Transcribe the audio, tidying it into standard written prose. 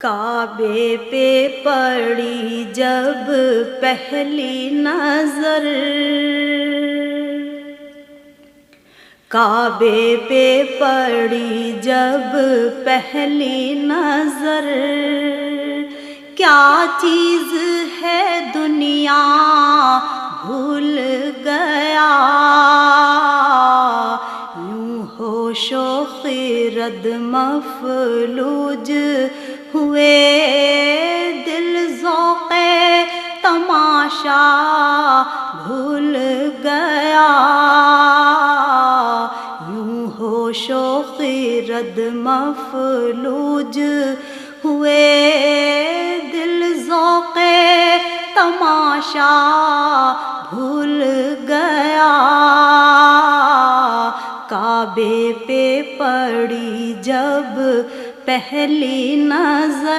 کعبے پہ پڑی جب پہلی نظر، کعبے پہ پڑی جب پہلی نظر، کیا چیز ہے دنیا بھول گیا، یوں ہوش و خرد مفلوج ہوئے، دل ذوق تماشا بھول گیا، یوں ہوش و خرد مفلوج ہوئے، دل ذوق تماشا بھول گیا، کعبے پہ پڑی جب پہلی نظر۔